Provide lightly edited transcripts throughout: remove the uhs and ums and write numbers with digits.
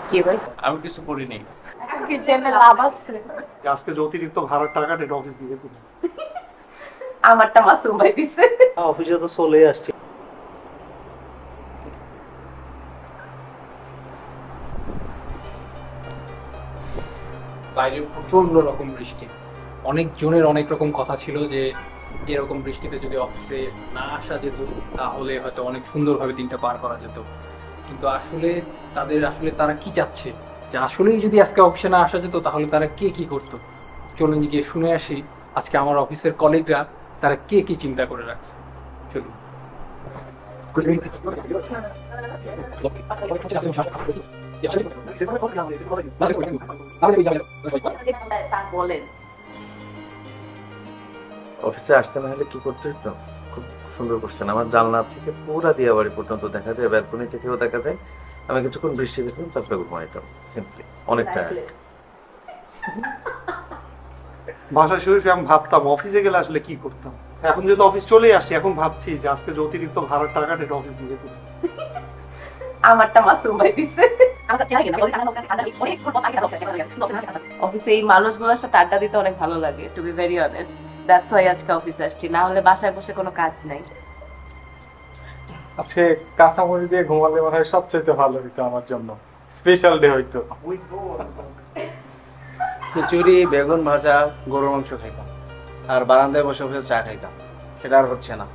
কি ভাই? আমি কিছু করিনি। কি জেনে লাভ আছে? আজকে যে অতিরিক্ত ভাড়ার টাকাটা এটা অফিস দিবে তুমি। আমারটা মাসুম ভাই দিছে। অফিসে তো চলেই আসছি। বাইরে প্রচন্ড রকম বৃষ্টি, অনেক জনের অনেক রকম কথা ছিল যে এরকম বৃষ্টিতে যদি অফিসে না আসা যেত তাহলে হয়তো অনেক সুন্দরভাবে দিনটা পার করা যেত, কিন্তু আসলে তারা কি চাচ্ছে, যে আসলেই যদি আজকে অফিসে না আসা যেত তাহলে তারা কে কি করতো। চলুন গিয়ে শুনে আসি আজকে আমার অফিসের কলিগরা তারা কে কি চিন্তা করে রাখছে। চলুন। বলেন। অফিসে আসতে না হলে কি করতে হতো? খুব সুন্দর কোশ্চেন। আমার জানলা থেকে পুরা দিয়া বাড়ি পর্যন্ত দেখা যায়, ব্যালকনি থেকেও দেখা যায়। আমি কিছুক্ষণ বৃষ্টি দেখলাম, তারপরে ঘুমাইতাম সিম্পলি। অনেকটা বাসায় শুয়ে শুয়ে আমি ভাবতাম অফিসে গেলে আসলে কি করতাম। এখন যেহেতু অফিস চলেই আসছি, এখন ভাবছি যে আজকে যে অতিরিক্ত ভাড়ার টাকাটা এটা অফিস দিবে তুমি। আমারটা মাসুম ভাই দিছে। অফিসে এই মানুষগুলোর সাথে আড্ডা দিতে অনেক ভালো লাগে, to be very honest. That's why আজকে অফিসে আসছি, না হলে বাসায় বসে কোনো কাজ নাই। আজকে কাঁচামরি দিয়ে ঘুমালে মনে হয় সবচেয়ে ভালো হইতো আমার জন্য, স্পেশাল ডে হইতো। খিচুড়ি, বেগুন ভাজা, গরুর মাংস খাইতাম, আর বারান্দায় বসে বসে চা খাইতাম। সেটা আর হচ্ছে না।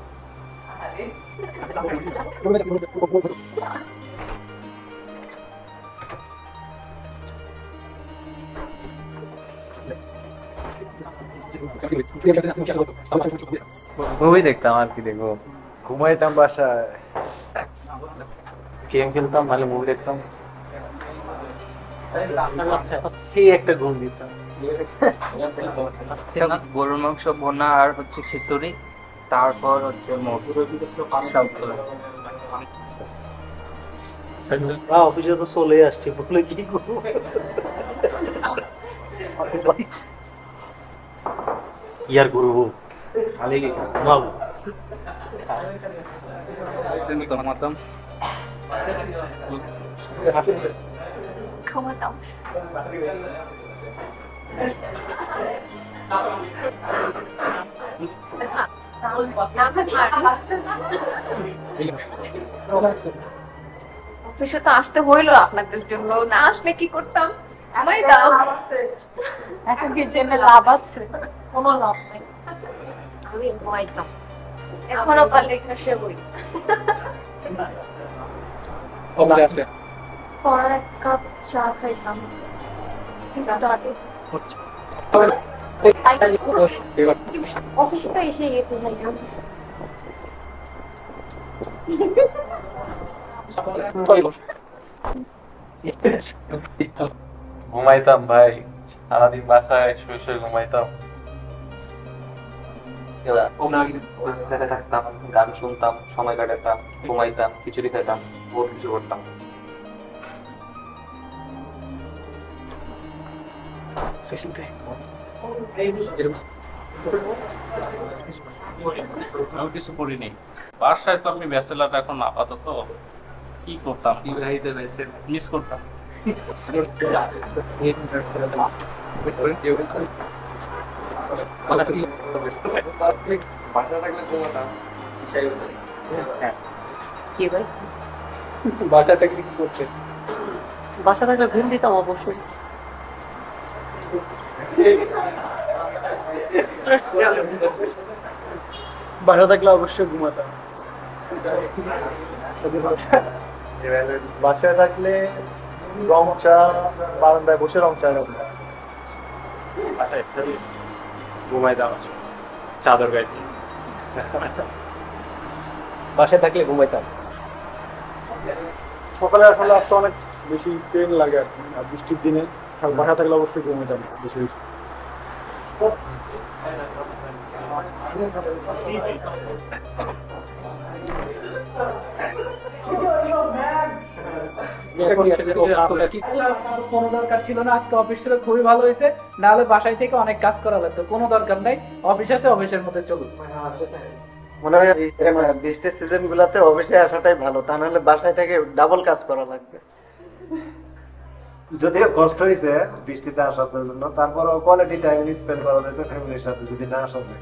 মুভি দেখতাম, আর কি দেখবো? ঘুমাইতাম বাসায়, গেম খেলতাম, ভালো মুভি দেখতাম। সেই একটা ঘুম দিতাম। গরুর মাংস ভুনা আর হচ্ছে খিচুড়ি, তারপর হচ্ছে অফিসে তো চলেই আসছি, বলে কি করবো? কি আর করবো, খালি ঘুমাবো। ঘুমাতাম। ঘুমাতাম। অফিসে তো আসতে হইলো আপনাদের জন্য, না আসলে কি করতাম? এখন কি জেনে লাভ আছে? কোনো লাভ নেই। আমি ঘুমাইতাম, এখনো পারলে এখানে শুয়ে বই। পরে এক কাপ চা খাইতাম। অফিসে তো এসে গেছি ভাই। ঘুমাইতাম ভাই, সারাদিন বাসায় শুয়ে শুয়ে ঘুমাইতাম। থাকতাম, গান শুনতাম, সময় কাটাতাম, ঘুমাইতাম, খিচুড়ি খাইতাম, বহুত কিছু করতাম। আমি কিছু করিনি। বাসায় তো আমি ব্যাচেলার এখন আপাতত, কি করতাম? বিবাহিত হয়েছে, মিস করতাম। বাসা থাকলে ঘুমাতাম। কি ভাই? বাসা থেকে কি করছে? বাসা থাকলে ঘুম দিতাম অবশ্যই। বাসা থাকলে অবশ্যই ঘুমাতাম। বাসায় থাকলে রং চা, বারান্দায় বসে রং চা ঘুমাইতাম, চাদর গাইতে। বাসায় থাকলে ঘুমাইতাম। সকালে আসলে আসতে অনেক বেশি পেন লাগে আর কি, আর বৃষ্টির দিনে বাসা থাকলে অবশ্যই ঘুমাইতাম বেশি বেশি। কোনো দরকার ছিল না, আজকে অফিস ছিল, খুবই ভালো হয়েছে। না হলে বাসায় থেকে অনেক কাজ করা লাগতো, কোনো দরকার নাই। অফিস আছে, অফিসের মধ্যে চলুন। মনে হয় বৃষ্টির সিজন গুলাতে অফিসে আসাটাই ভালো, তা নাহলে বাসায় থেকে ডাবল কাজ করা লাগবে। যদিও কষ্ট হয়েছে বৃষ্টিতে আসার জন্য, তারপরও কোয়ালিটি টাইম স্পেন্ড করা যেত ফ্যামিলির সাথে যদি না আসা যায়।